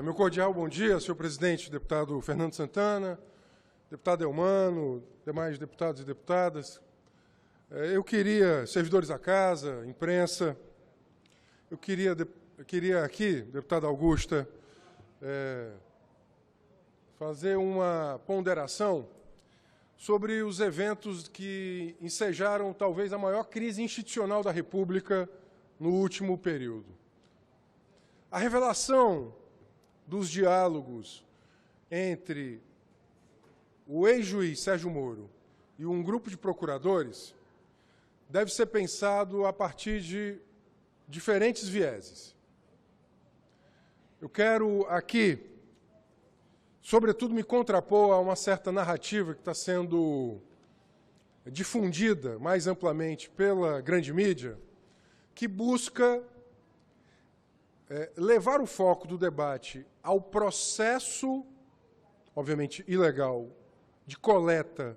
Meu cordial bom dia, senhor presidente, deputado Fernando Santana, deputado Elmano, demais deputados e deputadas. Eu queria, servidores da casa, imprensa, eu queria aqui, deputada Augusta, fazer uma ponderação sobre os eventos que ensejaram talvez a maior crise institucional da República no último período. A revelação dos diálogos entre o ex-juiz Sérgio Moro e um grupo de procuradores deve ser pensado a partir de diferentes vieses. Eu quero aqui, sobretudo, me contrapor a uma certa narrativa que está sendo difundida mais amplamente pela grande mídia, que busca levar o foco do debate ao processo, obviamente ilegal, de coleta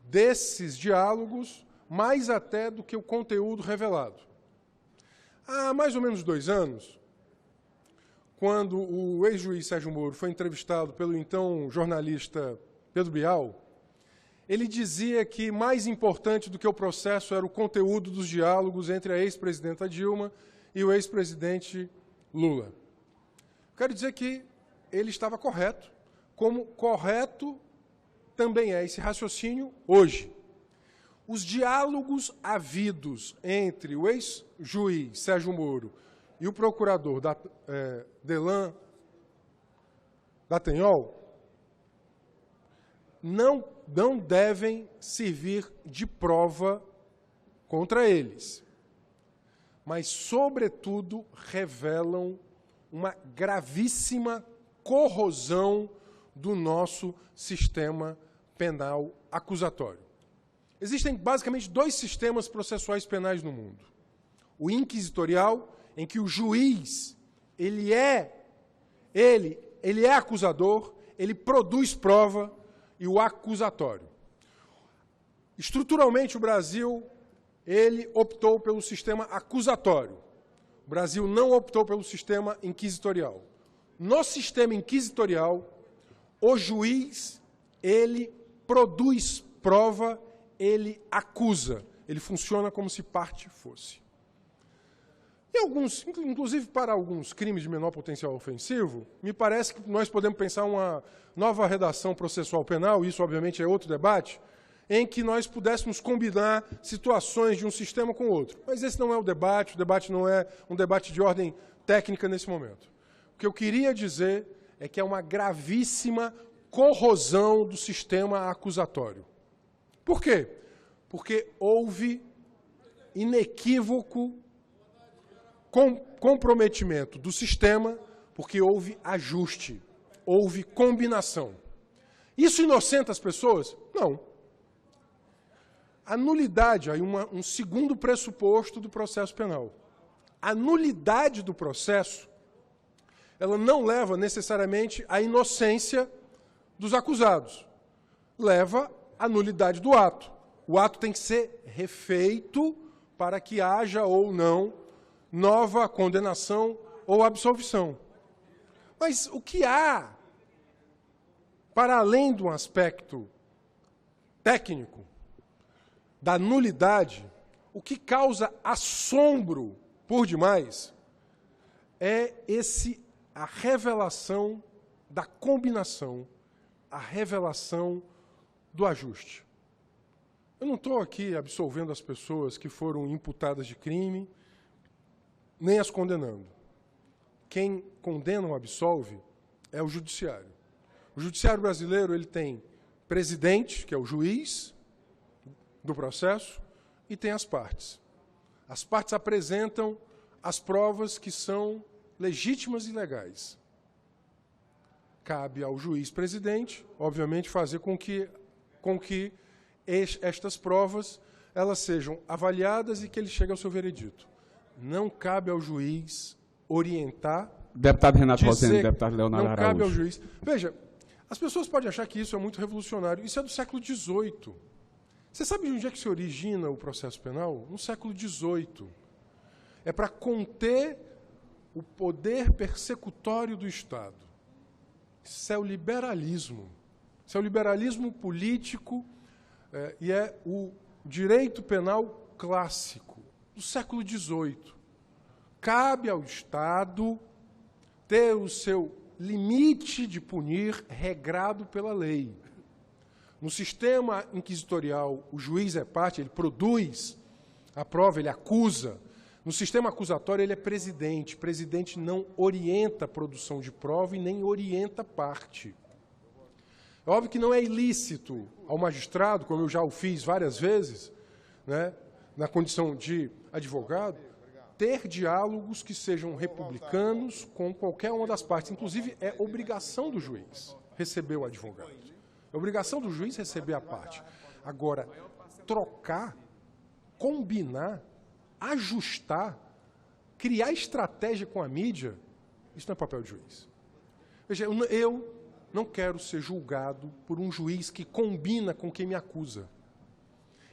desses diálogos, mais até do que o conteúdo revelado. Há mais ou menos 2 anos, quando o ex-juiz Sérgio Moro foi entrevistado pelo então jornalista Pedro Bial, ele dizia que mais importante do que o processo era o conteúdo dos diálogos entre a ex-presidenta Dilma e o ex-presidente Lula. Quero dizer que ele estava correto, como correto também é esse raciocínio hoje. Os diálogos havidos entre o ex-juiz Sérgio Moro e o procurador Deltan Dallagnol não devem servir de prova contra eles, mas, sobretudo, revelam uma gravíssima corrosão do nosso sistema penal acusatório. Existem, basicamente, 2 sistemas processuais penais no mundo. O inquisitorial, em que o juiz ele é acusador, ele produz prova, e o acusatório. Estruturalmente, o Brasil ele optou pelo sistema acusatório. O Brasil não optou pelo sistema inquisitorial. No sistema inquisitorial, o juiz ele produz prova, ele acusa. Ele funciona como se parte fosse. E alguns, inclusive para alguns crimes de menor potencial ofensivo, me parece que nós podemos pensar uma nova redação processual penal, isso obviamente é outro debate, em que nós pudéssemos combinar situações de um sistema com o outro. Mas esse não é o debate não é um debate de ordem técnica nesse momento. O que eu queria dizer é que é uma gravíssima corrosão do sistema acusatório. Por quê? Porque houve inequívoco comprometimento do sistema, porque houve ajuste, houve combinação. Isso inocenta as pessoas? Não. A nulidade, aí um segundo pressuposto do processo penal. A nulidade do processo, ela não leva necessariamente à inocência dos acusados. Leva à nulidade do ato. O ato tem que ser refeito para que haja ou não nova condenação ou absolvição. Mas o que há, para além de um aspecto técnico, da nulidade, o que causa assombro por demais é a revelação da combinação, a revelação do ajuste. Eu não estou aqui absolvendo as pessoas que foram imputadas de crime, nem as condenando. Quem condena ou absolve é o judiciário. O judiciário brasileiro ele tem presidente, que é o juiz do processo, e tem as partes. As partes apresentam as provas que são legítimas e legais. Cabe ao juiz presidente, obviamente, fazer com que estas provas elas sejam avaliadas e que ele chegue ao seu veredito. Não cabe ao juiz orientar... Deputado Renato Rosendo, deputado Leonardo Araújo. Não cabe ao juiz. Veja, as pessoas podem achar que isso é muito revolucionário. Isso é do século XVIII. Você sabe de onde é que se origina o processo penal? No século XVIII. É para conter o poder persecutório do Estado. Isso é o liberalismo. Isso é o liberalismo político e é o direito penal clássico do século XVIII. Cabe ao Estado ter o seu limite de punir regrado pela lei. No sistema inquisitorial, o juiz é parte, ele produz a prova, ele acusa. No sistema acusatório, ele é presidente. Presidente não orienta a produção de prova e nem orienta parte. É óbvio que não é ilícito ao magistrado, como eu já o fiz várias vezes, né, na condição de advogado, ter diálogos que sejam republicanos com qualquer uma das partes. Inclusive, é obrigação do juiz receber o advogado. É obrigação do juiz receber a parte. Agora, trocar, combinar, ajustar, criar estratégia com a mídia, isso não é papel de juiz. Veja, eu não quero ser julgado por um juiz que combina com quem me acusa.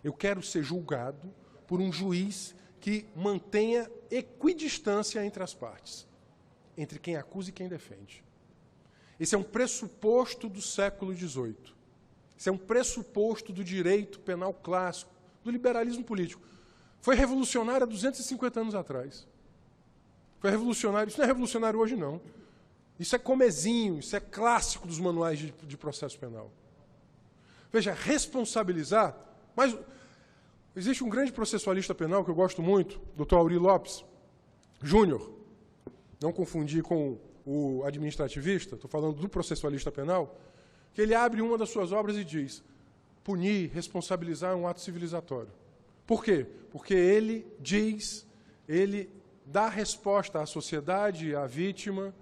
Eu quero ser julgado por um juiz que mantenha equidistância entre as partes, entre quem acusa e quem defende. Esse é um pressuposto do século XVIII. Esse é um pressuposto do direito penal clássico, do liberalismo político. Foi revolucionário há 250 anos atrás. Foi revolucionário. Isso não é revolucionário hoje, não. Isso é comezinho, isso é clássico dos manuais de processo penal. Veja, responsabilizar... Mas existe um grande processualista penal que eu gosto muito, Dr. Aury Lopes Júnior. Não confundir com o administrativista, estou falando do processualista penal, que ele abre uma das suas obras e diz: punir, responsabilizar é um ato civilizatório. Por quê? Porque ele diz, ele dá resposta à sociedade, à vítima,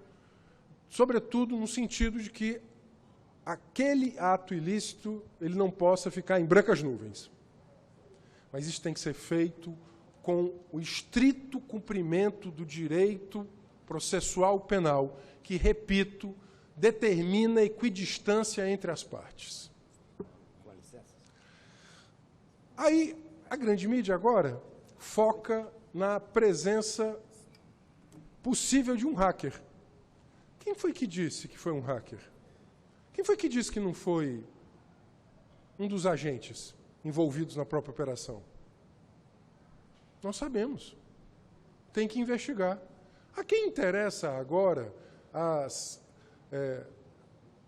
sobretudo no sentido de que aquele ato ilícito ele não possa ficar em brancas nuvens. Mas isso tem que ser feito com o estrito cumprimento do direito processual penal, que, repito, determina equidistância entre as partes. Aí, a grande mídia agora foca na presença possível de um hacker. Quem foi que disse que foi um hacker? Quem foi que disse que não foi um dos agentes envolvidos na própria operação? Nós sabemos. Tem que investigar. A quem interessa agora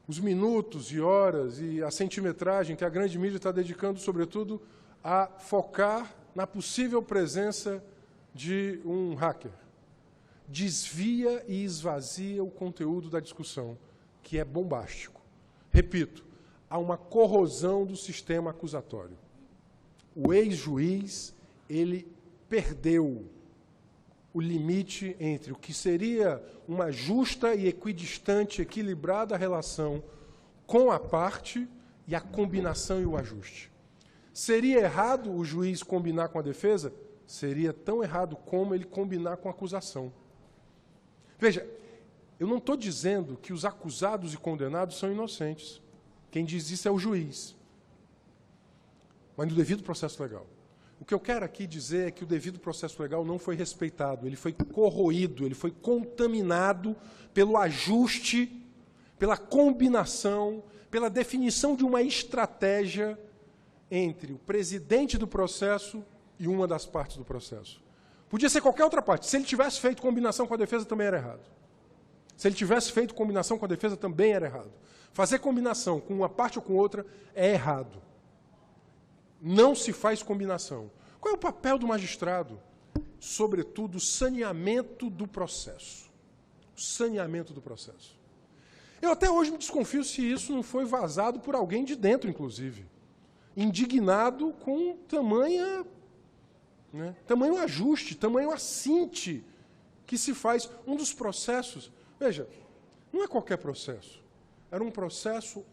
os minutos e horas e a centimetragem que a grande mídia está dedicando, sobretudo, a focar na possível presença de um hacker? Desvia e esvazia o conteúdo da discussão, que é bombástico. Repito, há uma corrosão do sistema acusatório. O ex-juiz, ele perdeu o limite entre o que seria uma justa e equidistante, equilibrada relação com a parte e a combinação e o ajuste. Seria errado o juiz combinar com a defesa? Seria tão errado como ele combinar com a acusação. Veja, eu não estou dizendo que os acusados e condenados são inocentes. Quem diz isso é o juiz. Mas no devido processo legal. O que eu quero aqui dizer é que o devido processo legal não foi respeitado, ele foi corroído, ele foi contaminado pelo ajuste, pela combinação, pela definição de uma estratégia entre o presidente do processo e uma das partes do processo. Podia ser qualquer outra parte. Se ele tivesse feito combinação com a defesa, também era errado. Se ele tivesse feito combinação com a defesa, também era errado. Fazer combinação com uma parte ou com outra é errado. Não se faz combinação. Qual é o papel do magistrado? Sobretudo, o saneamento do processo. O saneamento do processo. Eu até hoje me desconfio se isso não foi vazado por alguém de dentro, inclusive. Indignado com tamanho ajuste, tamanho assinte que se faz. Um dos processos, veja, não é qualquer processo. Era um processo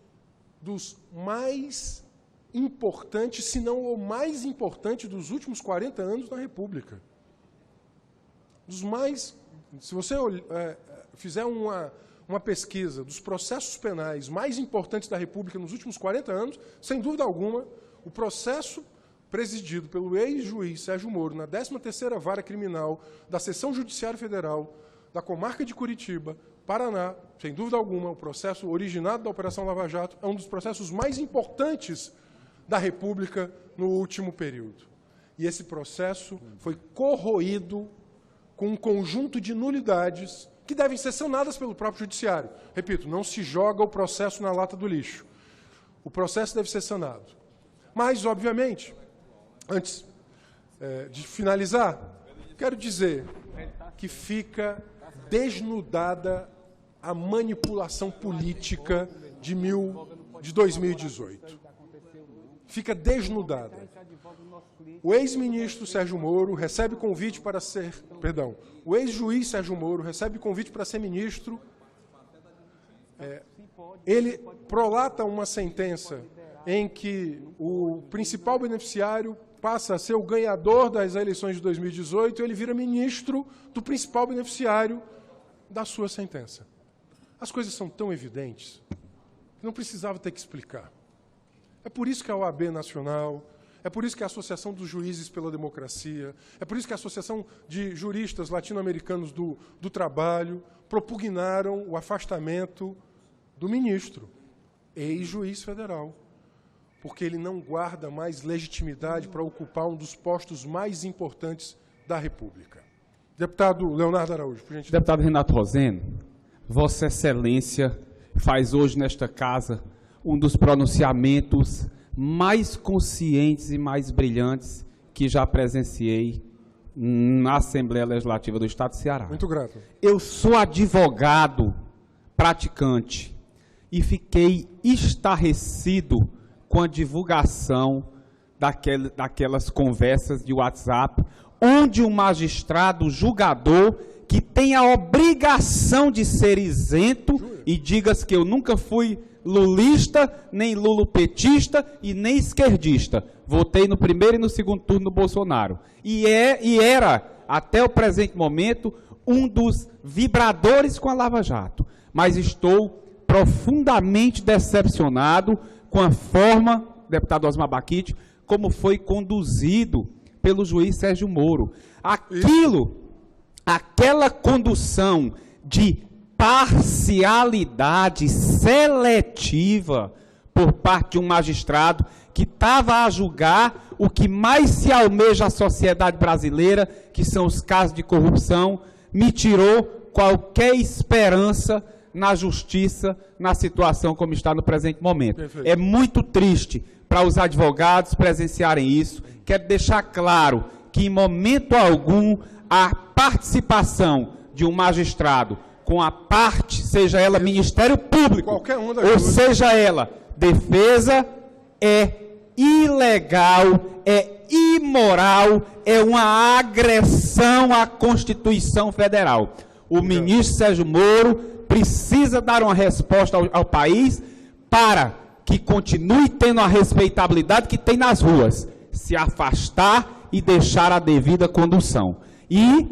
dos mais importante, se não o mais importante dos últimos 40 anos da República. Dos mais... Se você fizer uma pesquisa dos processos penais mais importantes da República nos últimos 40 anos, sem dúvida alguma, o processo presidido pelo ex-juiz Sérgio Moro, na 13ª Vara Criminal da Seção Judiciária Federal da comarca de Curitiba, Paraná, sem dúvida alguma, o processo originado da Operação Lava Jato é um dos processos mais importantes da República no último período. E esse processo foi corroído com um conjunto de nulidades que devem ser sanadas pelo próprio Judiciário. Repito, não se joga o processo na lata do lixo. O processo deve ser sanado. Mas, obviamente, antes de finalizar, quero dizer que fica desnudada a manipulação política de 2018. Fica desnudada. O ex-ministro Sérgio Moro recebe convite para ser... Perdão. O ex-juiz Sérgio Moro recebe convite para ser ministro. Ele prolata uma sentença em que o principal beneficiário passa a ser o ganhador das eleições de 2018 e ele vira ministro do principal beneficiário da sua sentença. As coisas são tão evidentes que não precisava ter que explicar. É por isso que a OAB Nacional, é por isso que a Associação dos Juízes pela Democracia, é por isso que a Associação de Juristas Latino-Americanos do Trabalho propugnaram o afastamento do ministro, ex-juiz federal, porque ele não guarda mais legitimidade para ocupar um dos postos mais importantes da República. Deputado Leonardo Araújo, por gentileza. Deputado Renato Rosendo, Vossa Excelência faz hoje nesta casa um dos pronunciamentos mais conscientes e mais brilhantes que já presenciei na Assembleia Legislativa do Estado do Ceará. Muito grato. Eu sou advogado praticante e fiquei estarrecido com a divulgação daquelas conversas de WhatsApp, onde o magistrado julgador, que tem a obrigação de ser isento, e diga-se que eu nunca fui lulista, nem lulopetista e nem esquerdista. Votei no primeiro e no segundo turno no Bolsonaro. E era, até o presente momento, um dos vibradores com a Lava Jato. Mas estou profundamente decepcionado com a forma, deputado Osmar Baquite, como foi conduzido pelo juiz Sérgio Moro. Aquela condução de parcialidade seletiva por parte de um magistrado que estava a julgar o que mais se almeja a sociedade brasileira, que são os casos de corrupção, me tirou qualquer esperança na justiça, na situação como está no presente momento. Perfeito. É muito triste para os advogados presenciarem isso. Quero deixar claro que, em momento algum, a participação de um magistrado com a parte, seja ela Ministério Público, ou seja ela defesa, é ilegal, é imoral, é uma agressão à Constituição Federal. O ministro Sérgio Moro precisa dar uma resposta ao país para que continue tendo a respeitabilidade que tem nas ruas, se afastar e deixar a devida condução. E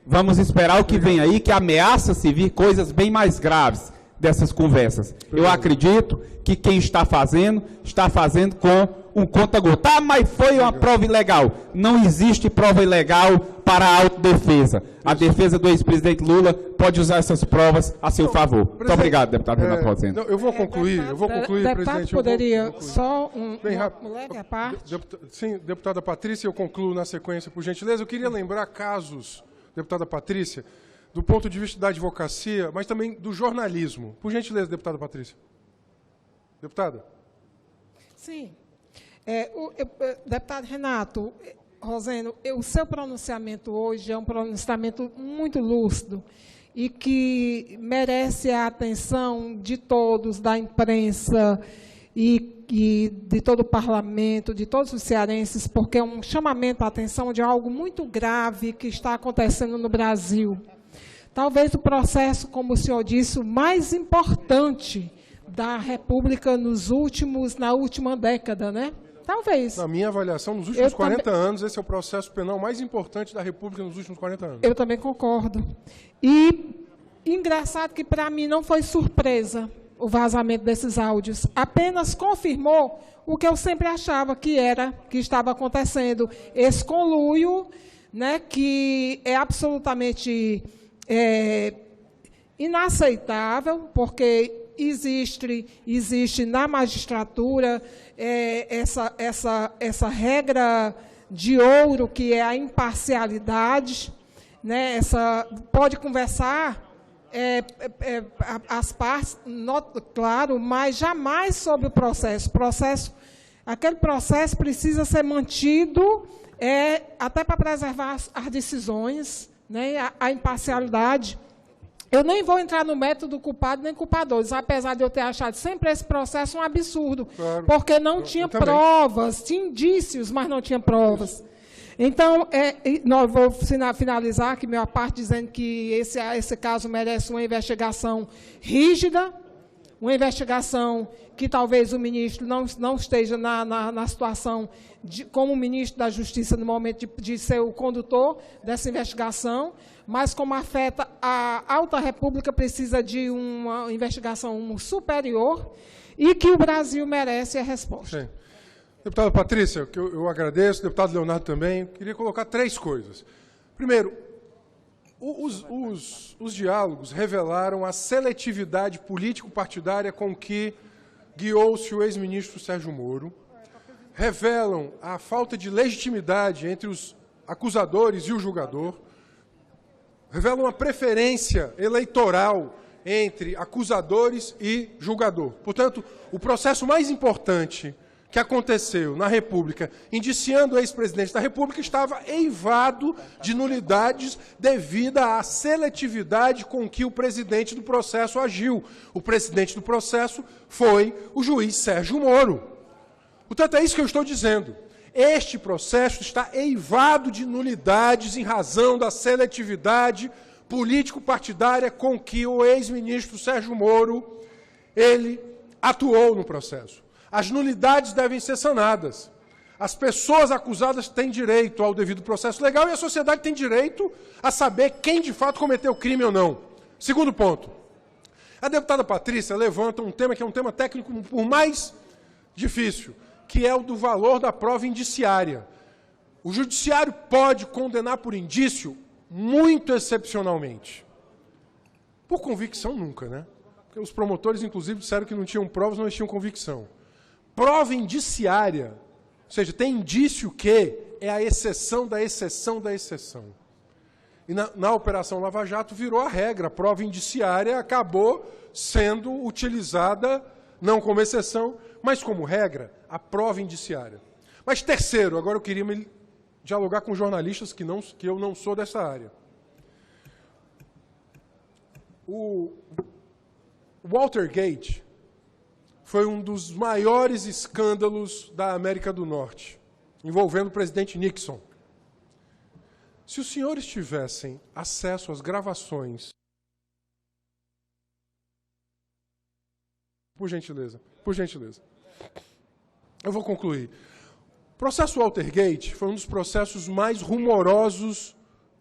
vamos esperar o que vem aí, que ameaça-se vir coisas bem mais graves dessas conversas. Eu acredito que quem está fazendo com um conta-gota. Ah, mas foi uma prova ilegal. Não existe prova ilegal para a autodefesa. A defesa do ex-presidente Lula pode usar essas provas a seu favor. Muito obrigado, deputado Renato Rosendo. Eu vou concluir, presidente. Poderia só um leve à parte? Sim, deputada Patrícia, eu concluo na sequência, por gentileza. Eu queria lembrar casos, deputada Patrícia, do ponto de vista da advocacia, mas também do jornalismo. Por gentileza, deputada Patrícia. Deputada. Sim. Deputado Renato Rosendo, o seu pronunciamento hoje é um pronunciamento muito lúcido e que merece a atenção de todos, da imprensa e de todo o parlamento, de todos os cearenses, porque é um chamamento à atenção de algo muito grave que está acontecendo no Brasil. Talvez o processo, como o senhor disse, o mais importante da República na última década, né? Talvez. Na minha avaliação, nos últimos 40 anos, esse é o processo penal mais importante da República nos últimos 40 anos. Eu também concordo. E engraçado que, para mim, não foi surpresa o vazamento desses áudios. Apenas confirmou o que eu sempre achava que estava acontecendo. Esse conluio, né, que é absolutamente inaceitável, porque existe na magistratura essa regra de ouro, que é a imparcialidade, né? Pode conversar as partes, claro, mas jamais sobre o processo. Aquele processo precisa ser mantido até para preservar as decisões, né? A imparcialidade. Eu nem vou entrar no método culpado nem culpadores, apesar de eu ter achado sempre esse processo um absurdo, claro, porque não tinha provas, tinha indícios, mas não tinha provas. Então, nós vou finalizar aqui minha parte dizendo que esse caso merece uma investigação rígida, uma investigação que talvez o ministro não esteja na situação, como ministro da Justiça, no momento de ser o condutor dessa investigação, mas como afeta a alta república, precisa de uma investigação superior e que o Brasil merece a resposta. Sim. Deputada Patrícia, que eu agradeço, deputado Leonardo também, eu queria colocar 3 coisas. Primeiro, os diálogos revelaram a seletividade político-partidária com que guiou-se o ex-ministro Sérgio Moro, revelam a falta de legitimidade entre os acusadores e o julgador, revelam a preferência eleitoral entre acusadores e julgador. Portanto, o processo mais importante que aconteceu na República, indiciando o ex-presidente da República, estava eivado de nulidades devido à seletividade com que o presidente do processo agiu. O presidente do processo foi o juiz Sérgio Moro. Portanto, é isso que eu estou dizendo. Este processo está eivado de nulidades em razão da seletividade político-partidária com que o ex-ministro Sérgio Moro ele atuou no processo. As nulidades devem ser sanadas. As pessoas acusadas têm direito ao devido processo legal e a sociedade tem direito a saber quem de fato cometeu o crime ou não. Segundo ponto. A deputada Patrícia levanta um tema que é um tema técnico por mais difícil, que é o do valor da prova indiciária. O judiciário pode condenar por indício muito excepcionalmente. Por convicção, nunca, né? Porque os promotores, inclusive, disseram que não tinham provas, não tinham convicção. Prova indiciária, ou seja, tem indício que é a exceção da exceção da exceção. E na Operação Lava Jato virou a regra. A prova indiciária acabou sendo utilizada, não como exceção, mas como regra, a prova indiciária. Mas terceiro, agora eu queria dialogar com jornalistas que eu não sou dessa área. O Watergate foi um dos maiores escândalos da América do Norte, envolvendo o presidente Nixon. Se os senhores tivessem acesso às gravações... Por gentileza. Eu vou concluir. O processo Watergate foi um dos processos mais rumorosos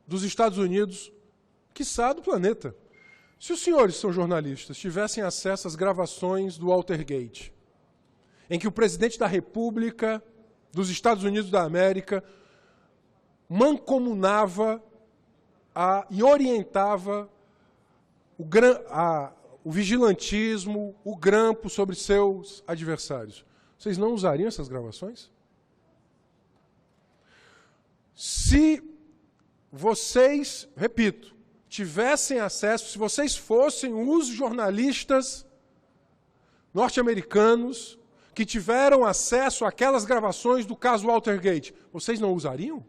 dos Estados Unidos, quiçá do planeta. Se os senhores são jornalistas, tivessem acesso às gravações do Watergate, em que o presidente da República dos Estados Unidos da América mancomunava e orientava o vigilantismo, o grampo sobre seus adversários, vocês não usariam essas gravações? Se vocês, repito, tivessem acesso, se vocês fossem os jornalistas norte-americanos que tiveram acesso àquelas gravações do caso Watergate, vocês não usariam?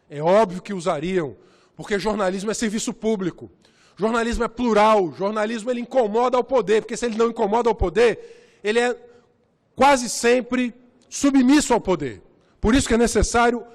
É óbvio que usariam, porque jornalismo é serviço público, jornalismo é plural, jornalismo ele incomoda ao poder, porque se ele não incomoda ao poder, ele é quase sempre submisso ao poder. Por isso que é necessário...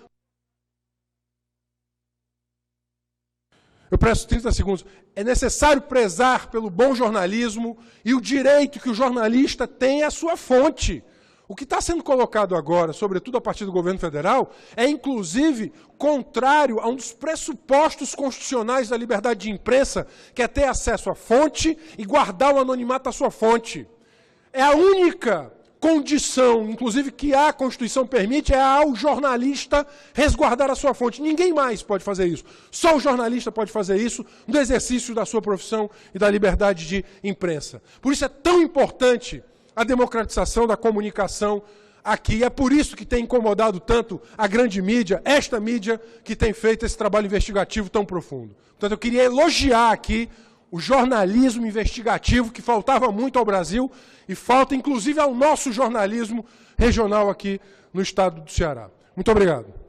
Eu presto 30 segundos. É necessário prezar pelo bom jornalismo e o direito que o jornalista tem à sua fonte. O que está sendo colocado agora, sobretudo a partir do governo federal, é inclusive contrário a um dos pressupostos constitucionais da liberdade de imprensa, que é ter acesso à fonte e guardar o anonimato da sua fonte. É a única condição, inclusive que a Constituição permite, é ao jornalista resguardar a sua fonte. Ninguém mais pode fazer isso. Só o jornalista pode fazer isso no exercício da sua profissão e da liberdade de imprensa. Por isso é tão importante a democratização da comunicação aqui. É por isso que tem incomodado tanto a grande mídia, esta mídia que tem feito esse trabalho investigativo tão profundo. Portanto, eu queria elogiar aqui o jornalismo investigativo que faltava muito ao Brasil e falta, inclusive, ao nosso jornalismo regional aqui no estado do Ceará. Muito obrigado.